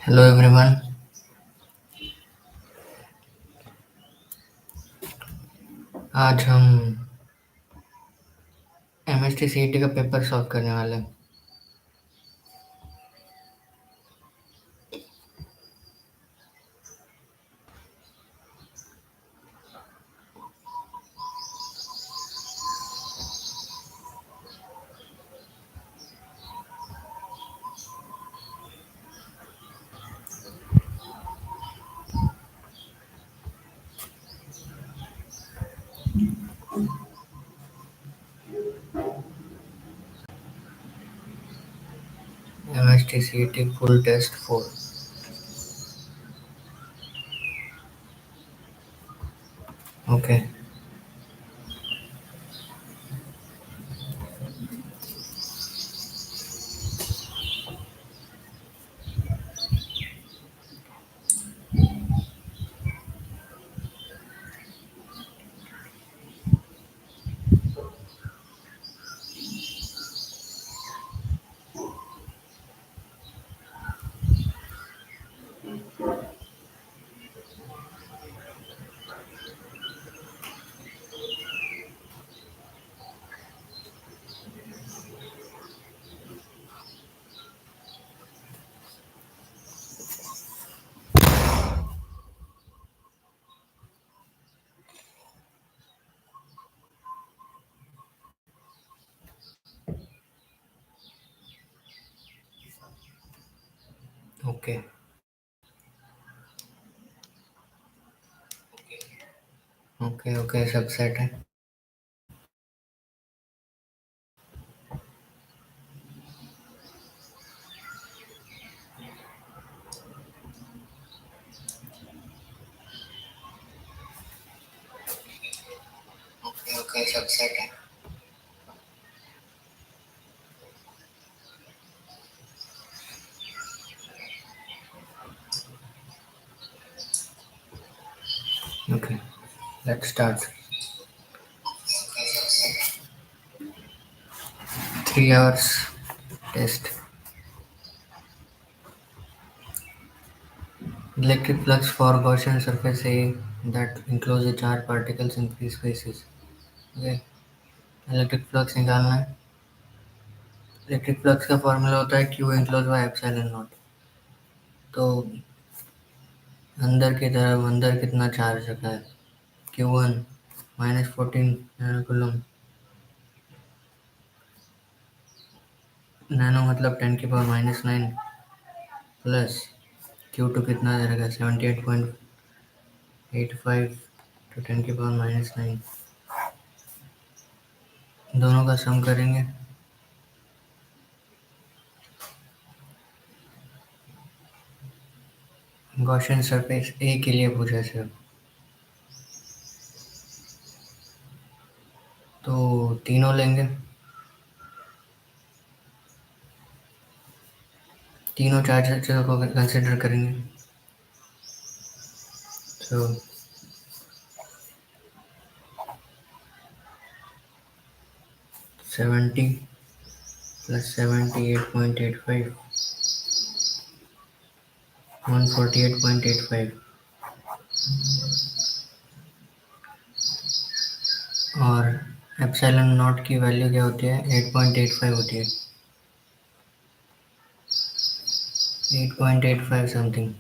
Hello everyone. आज हम MST CET का पेपर सॉल्व करने वाले हैं। MST CET full test 4। Okay okay okay okay सब सेट है। ओके ओके सब सेट है। Okay let's start. 3 hours test. Electric flux for Gaussian surface A that encloses charged particles in free spaces. Okay electric flux निकालना है। Electric flux का formula होता है Q enclose by epsilon not. तो अंदर कितना चार्ज रखा है? Q1 -14 नैनो नैनो मतलब 10⁻⁹ प्लस Q2 कितना दे रखा है? 78.85 to 10⁻⁹। दोनों का सम करेंगे। गॉसियन सरफेस ए के लिए पूछा सर, तो तीनों लेंगे। तीनों चार्जेस को कंसिडर करेंगे। तो 70 + 78.85 148.85 और एप्सिलॉन नॉट की वैल्यू क्या होती है? 8.85 होती है। 8.85 something.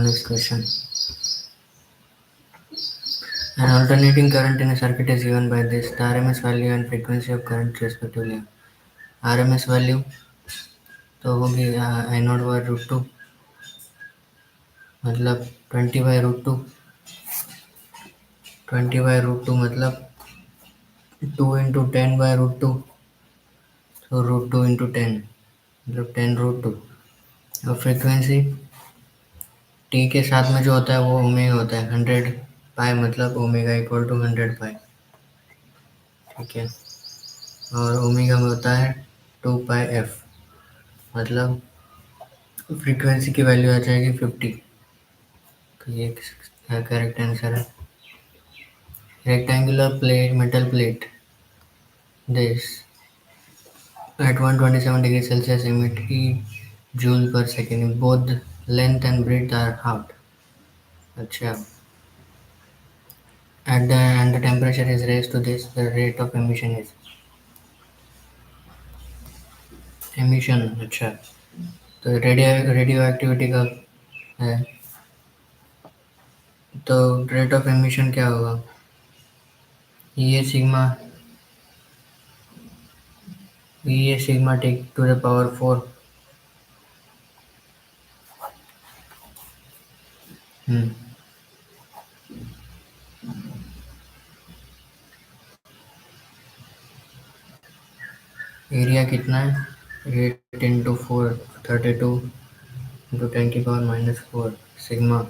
Next question. An alternating current in a circuit is given by this: the RMS value and frequency of current respectively. RMS value तो होगी I0/√2 मतलब 20/√2। 20/√2 मतलब 2 × 10/√2, तो √2 × 10 मतलब 10√2। और फ्रीक्वेंसी टी के साथ में जो होता है वो ओमेगा होता है। 100π मतलब ओमेगा = 100π। ठीक है। और ओमेगा में होता है 2 पाई एफ, मतलब फ्रीक्वेंसी की वैल्यू आ जाएगी 50। तो ये करेक्ट आंसर है। Rectangular plate, metal plate, this at 127 degrees Celsius emit heat joule per second. Both length and breadth are halved. अच्छा, at the and the temperature is raised to this, the rate of emission is emission. अच्छा, तो radio activity का है, तो rate of emission क्या होगा? ये sigma, ये sigma take to the power 4। Hmm, area कितना है? 8 × 4, 32 × 10⁻⁻⁴ सिग्मा।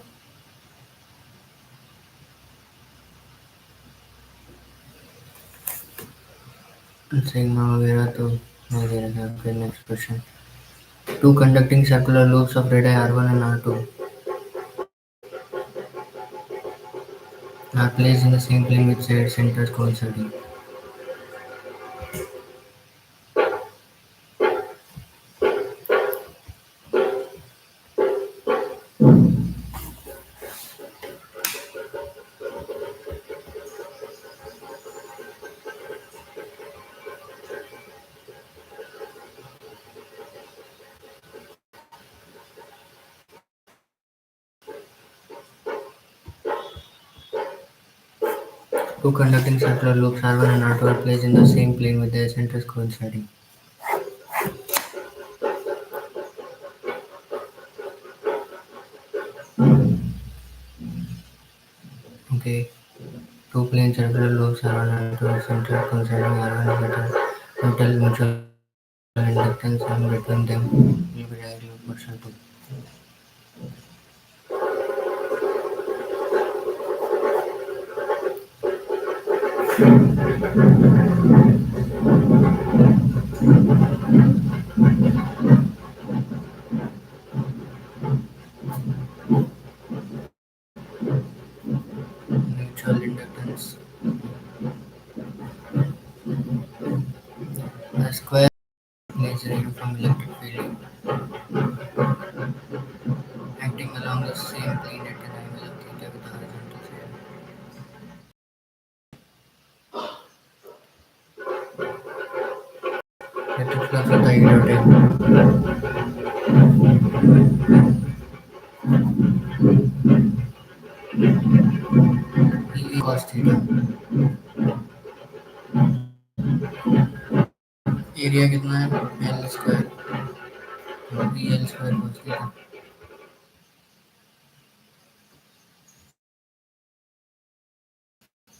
सिग्मा वगैरह तो नहीं दे रखा है। फिर next question, two conducting circular loops of radii R1 and R2 are placed in the same plane with their centers coinciding. Two conducting circular loops R1 and R2 are placed in the same plane with their centers coinciding. Okay. Two plane circular loops R1 and R2 centers coinciding. R1 is metal mutual inductance and between them will be directly proportional to mutual inductance. A square is a uniform electric field acting along the same plane at an angle of theta with the horizontal side. Electric flux होता है E dot E cos theta। Area कितना है? L square, B L square cos theta।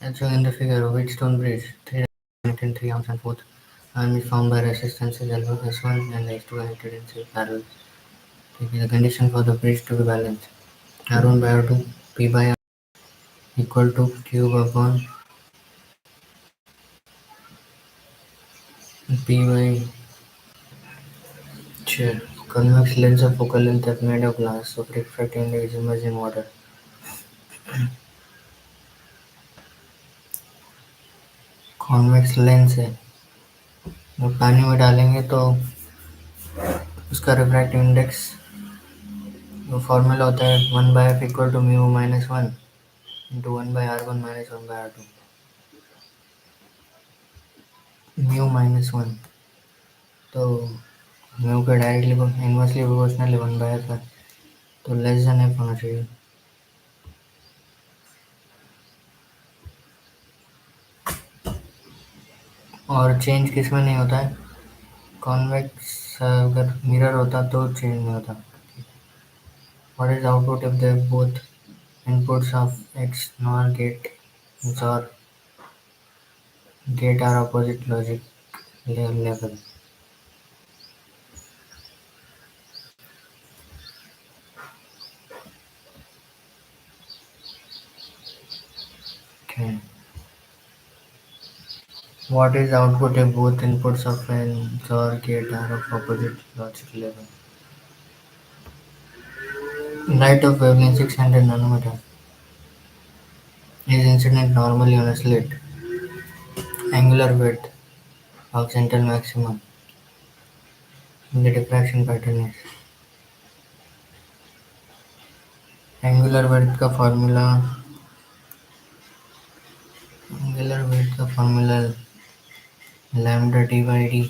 As shown in the figure, of Wheatstone Bridge, 3 connected 3 arms and fourth arm is formed by resistances L1, S1 and S2 connected in C parallel. The condition for the bridge to be balanced: R1 by R2, P by R equal to cube upon P by chair. Convex lens of focal length are made of glass, so refractive index is immersed in water. Convex lens है, जब पानी में डालेंगे तो उसका refractive index, वो formula होता है 1/f equal to mu minus 1 into 1/r1 minus 1/r2। Mu minus 1, तो म्यू का डायरेक्टली इन्वर्सली प्रोपोर्शनल है 1/f है, तो लेस देन एफ होना चाहिए। और चेंज किस में नहीं होता है? कॉन्वेक्स अगर मिरर होता तो चेंज नहीं होता। What is output if the both inputs of X NOR gate are opposite logic level? What is output if both inputs of an XOR gate are of opposite logic level? Light of wavelength 600 nanometer is incident normally on a slit. Angular width of central maximum in the diffraction pattern is angular width का formula angular width का formula lambda D by D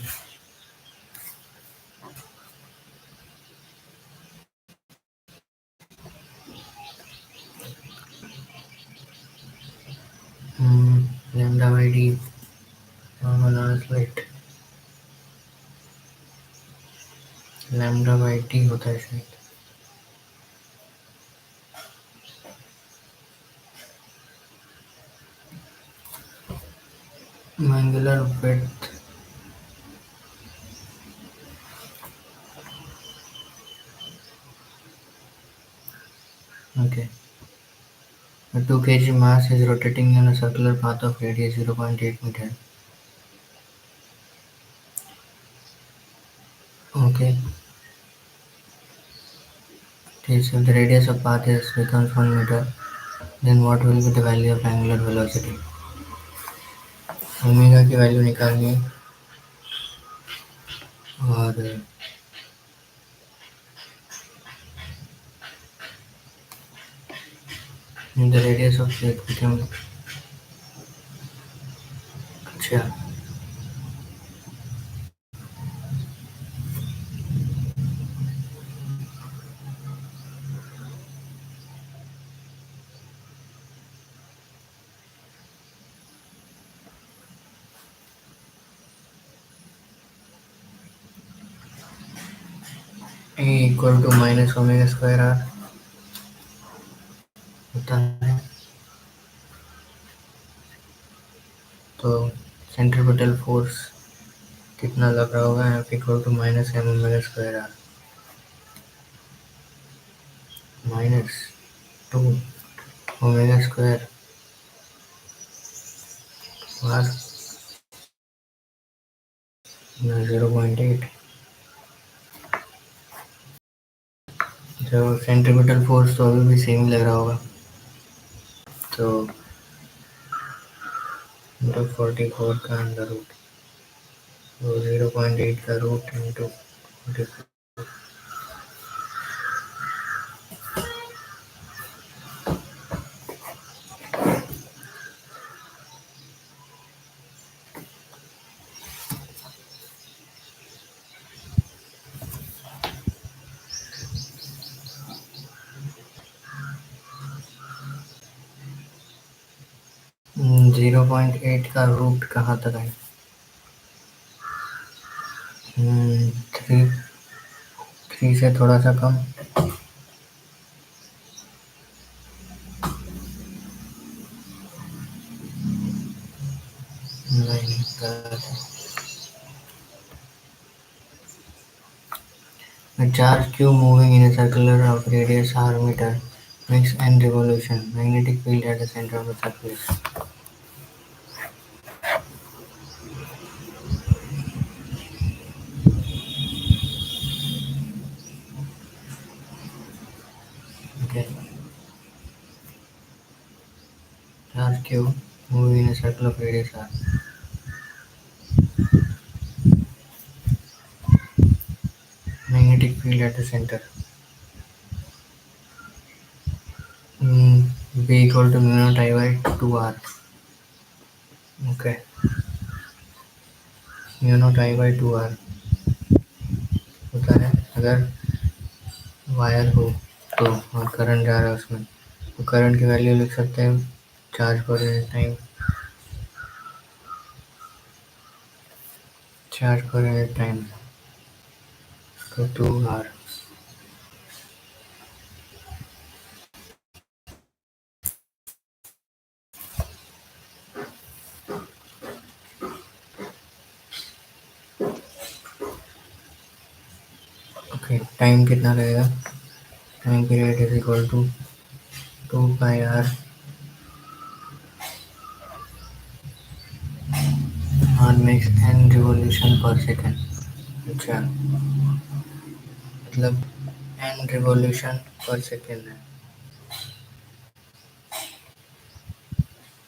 lambda by D formula slit lambda by D होता है शायद angular width okay. A 2 kg mass is rotating in a circular path of radius 0.8 meter. Okay. Okay, so if the radius of path is becomes 1 meter, then what will be the value of angular velocity? Omega की value निकालनी है और the radius of plate become अच्छा A equal to minus omega square r होता है तो centripetal force कितना लग रहा होगा F equal to minus M omega square R minus two omega square R 0.8 जो सेंट्रीपिटल फोर्स तो अभी भी सेम लग रहा होगा तो 44 का अंडर रूट तो 0.8 का रूट इंटू 0.8 का रूट कहाँ तक है 3 से थोड़ा सा कम नहीं गलत है A charge cube moving in a circular of radius r meter makes n revolution. Magnetic field at the center of the circle is okay. Charge cube moving in a circle of radius r. Magnetic field at the center. B equal to mu naught I by 2r. Okay. mu naught I by 2r होता है अगर wire हो तो और current जा रहा है उसमें तो करंट की वैल्यू लिख सकते हैं charge per unit time charge per unit time तो 2r ओके टाइम कितना रहेगा time period is equal to 2 pi r makes n revolution per second. अच्छा, मतलब n revolution per second है,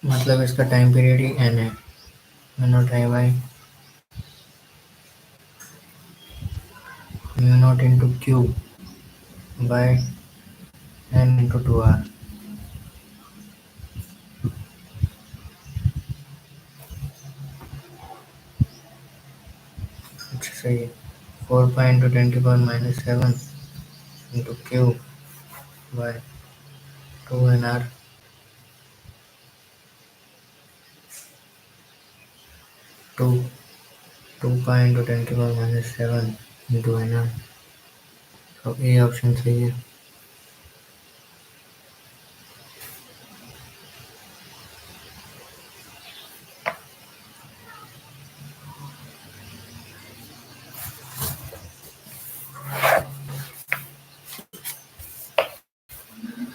मतलब इसका टाइम पीरियड ही n है, mu naught I by mu naught into Q by n into 2r। अच्छा सही है, 4 pi into 10⁻⁻7 into Q by 2nr, 2 2 pi into 10⁻⁻7 into nr। तो ये ऑप्शन सही है।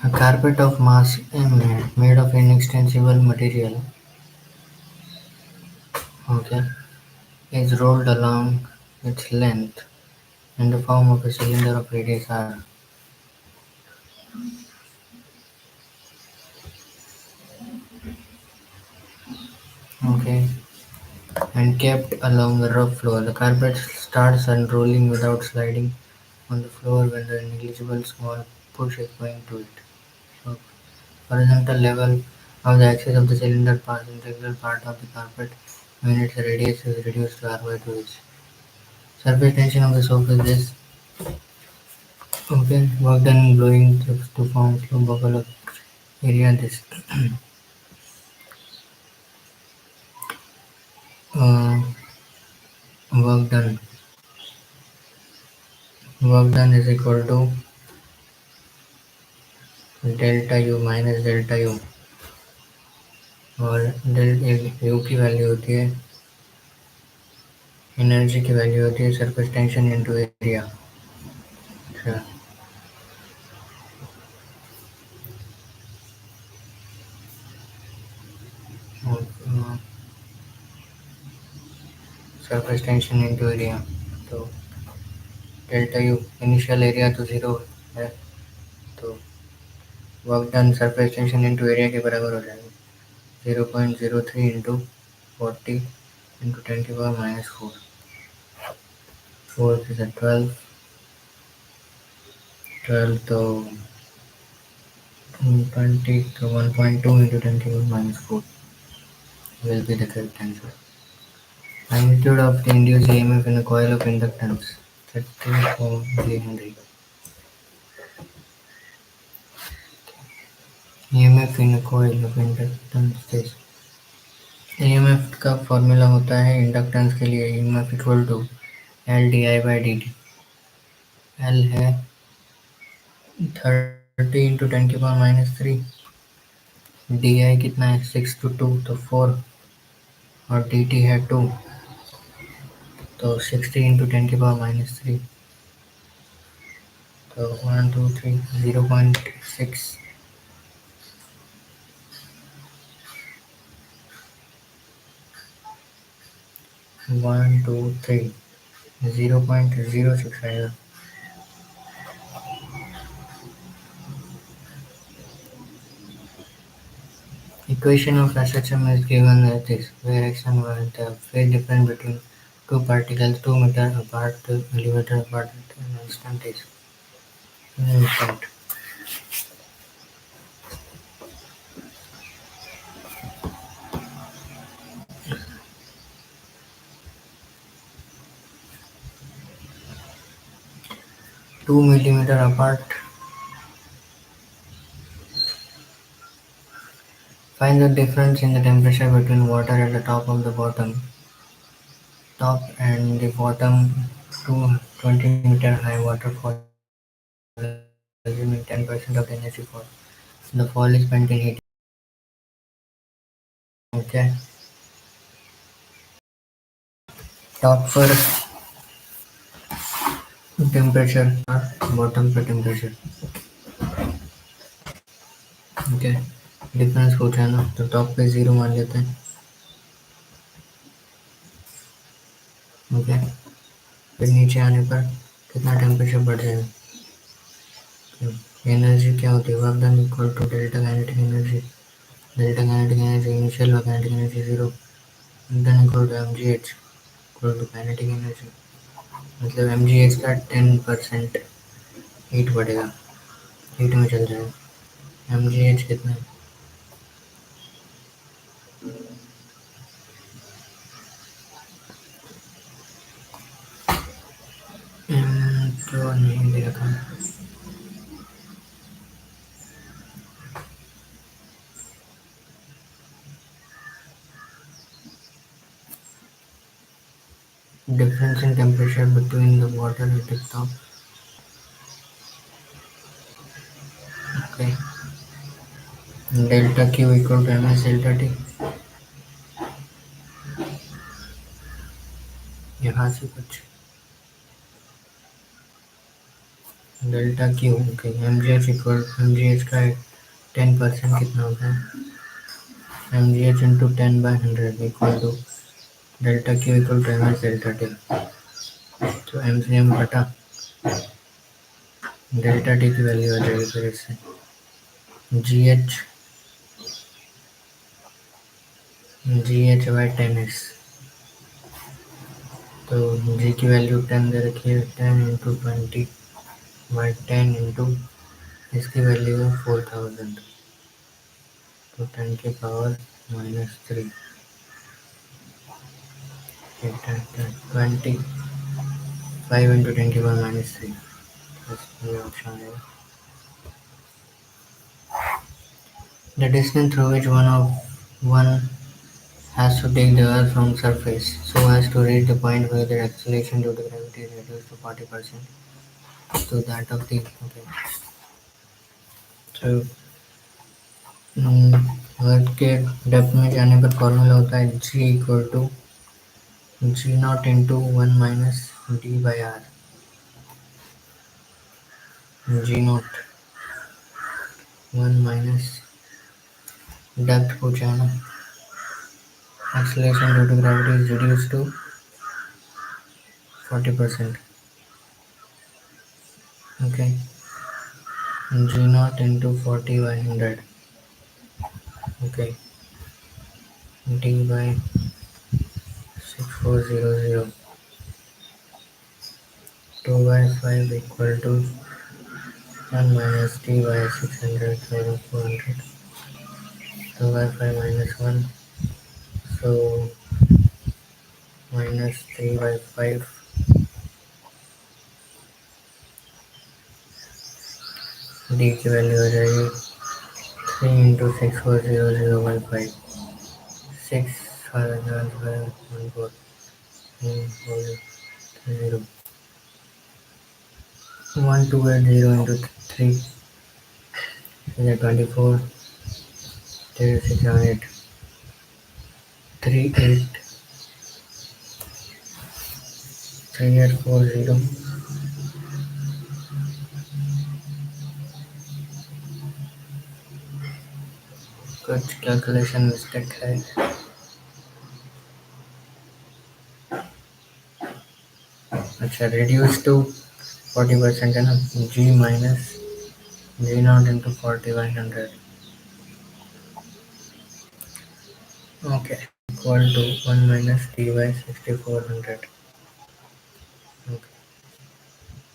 A carpet of mass m made of inextensible material, okay, is rolled along its length in the form of a cylinder of radius r, okay, and kept along a rough floor. The carpet starts unrolling without sliding on the floor when the negligible small push is going to it. So, horizontal level of the axis of the cylinder pass integral part of the carpet when its radius is reduced to r by 2h. Surface tension of the surface is, okay, work done in blowing to form slow bubble of area. This uh, work done work done is equal to delta u minus delta u, और del you की value होती है, energy की value होती है surface tension into area. अच्छा, surface tension into area, तो delta U, initial area तो ज़ीरो है, तो work done surface tension into area के बराबर हो जाएगा 0.03 इंटू 40 इंटू 10⁻⁻4, 4 से 12, 12 तो 20, तो 1.2 into 10⁻⁻4 will be the correct answer. Magnitude of the induced EMF in a coil of inductance 30 ohm millihenry. EMF in a coil of inductance is, EMF का formula होता है इंडक्टेंस के लिए EMF equal to L D I by D T. L है 30 into 10⁻⁻3, D I कितना है 6 to 2 तो 4, और डी टी है 2 तो 60 इंटू 10⁻⁻3, तो 1 2 3 0.6, 1 2 3 0.06 आएगा। Equation of SHM is given as this, where x and y, the phase difference between two particles 2 meter apart, millimeter apart at an instant is instant. 2 millimeter apart. Find the difference in the temperature between water at the top of the top and the bottom. 20-meter high waterfall assuming 10% of the energy fall. The fall is spent in heat. Okay. Top पर temperature और bottom पर temperature, okay, difference पूछा है ना, तो top पे 0 मान लेते हैं, ओके, फिर नीचे आने पर कितना टेम्परेचर बढ़ जाएगा। एनर्जी क्या होती है, work done equal to delta kinetic energy. Delta kinetic energy initial और kinetic energy zero, done equal to M G H equal to kinetic energy. मतलब एम जी एच का 10% हीट बढ़ेगा, हीट में चल जाएगा। एम जी एच कितना है, तो नहीं दे रखा। Difference in temperature between the water at the top. Okay, delta Q equal to M S delta T. यहाँ से कुछ delta Q, okay, M G H equal, M G H का 10% कितना होता है, M G H into 10/100 equal to delta Q equal to M S delta T. तो M से M बटा डेल्टा टी की वैल्यू आ जाएगी फिर इससे, G H, ji H by 10 x. तो जी की वैल्यू 10 दे रखी है, 10 × 20/10 इसकी वैल्यू है 4000, तो 10⁻³ 25 × 10⁻³ ये ऑप्शन आएगा। The distance through which one has to take the earth from surface so as to reach the point where the acceleration due to gravity is reduced to 40% to that of the, okay, so अर्थ के depth में जाने पर formula होता है G = 1 - D/R। G0 1 - depth पूछा है ना, acceleration due to gravity is reduced to 40%, okay, G0 × 40/100, okay, D/6400, 2/5 equal to 1 - D/600,400, 2/5 - 1, so -3/5, D की वैल्यू हो जाएगी 3 × 6400/5, 65514 0, 1280 into 3 is 24, 3678, 383840। कुछ कैलकुलेशन मिस्टेक है। अच्छा, रिड्यूस टू 40% है ना, G minus G0 into 40/100, okay, equal to 1 - D/6400, okay,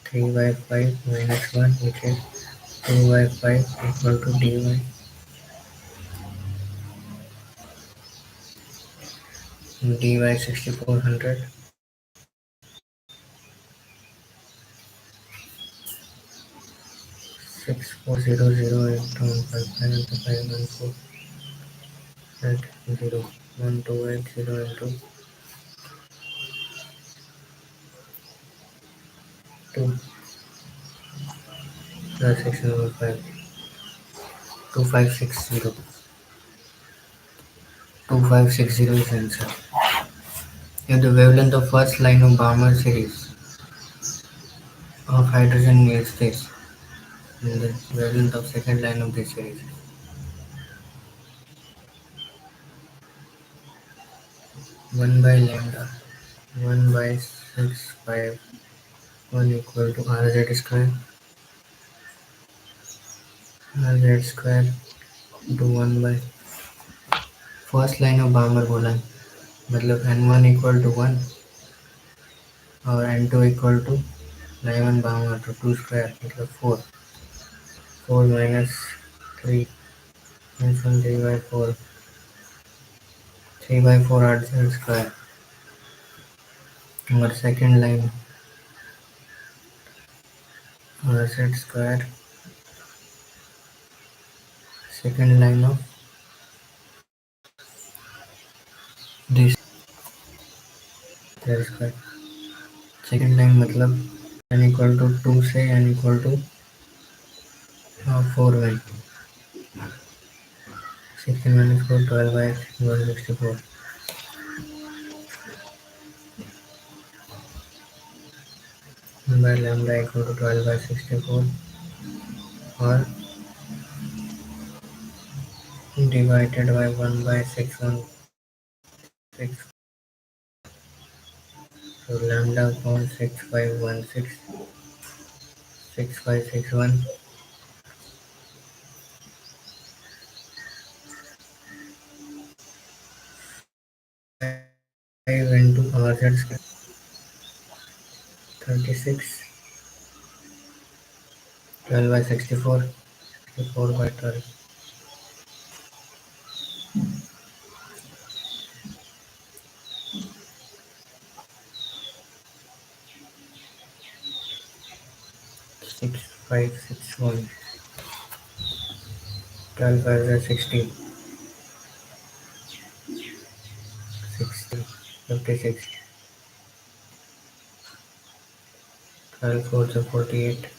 3/5 - 1 which is 2/5 equal to D/6400, 6400 into 155 into 514 at 0, 1280 into 2 plus 605, 2560, 2560 is answer. If the wavelength of first line of Balmer series of hydrogen is this, then the wavelength of second line of this series 1 by lambda 1 by 6 5 1 equal to rz square rz square into 1 by first line of बामर बोला है मतलब n1 equal to 1 और n2 equal to 11 बामर तो 2 square मतलब 4 4 minus 3 means 1 3 by 4 3 by 4 rz square और second line rz square second line of this square second line मतलब n equal to 2 से n equal to 4 में 16 minus 4 12 by 164 by lambda equal to 12 by 64 और divided by 1 by 616 so lambda upon 6516 6561 5 into rz square 36 12 by 64 64 by 12 6561 12 by 60 60 56 12 4 to 48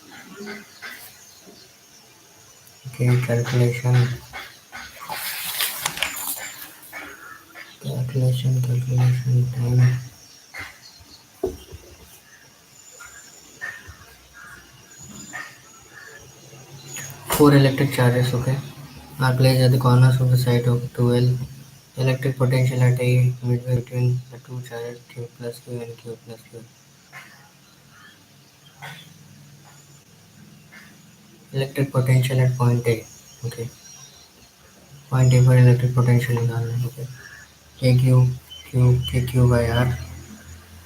okay calculation time 4 electric charges okay are placed at the corners of the side of 12 electric potential at A midway between the two charges Q plus Q and Q plus Q. Electric potential at point A. Okay. Point A पर electric potential निकालना है okay. KQ by R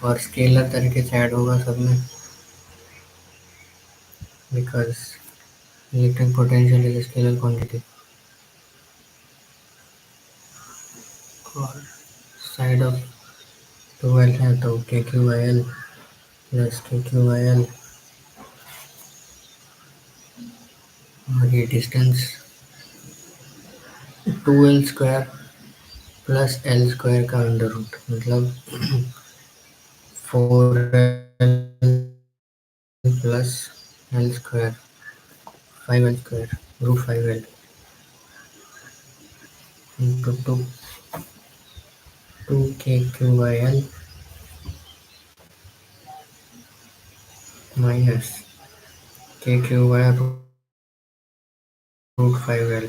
और scalar तरीके से add होगा सब में because electric potential is a scalar quantity और side of 12 है तो KQ by L plus KQ by L और ये distance 2L square plus L square का अंडर रूट मतलब 4L plus L square 5L square root 5L into 2KQ by L minus KQ by root 5L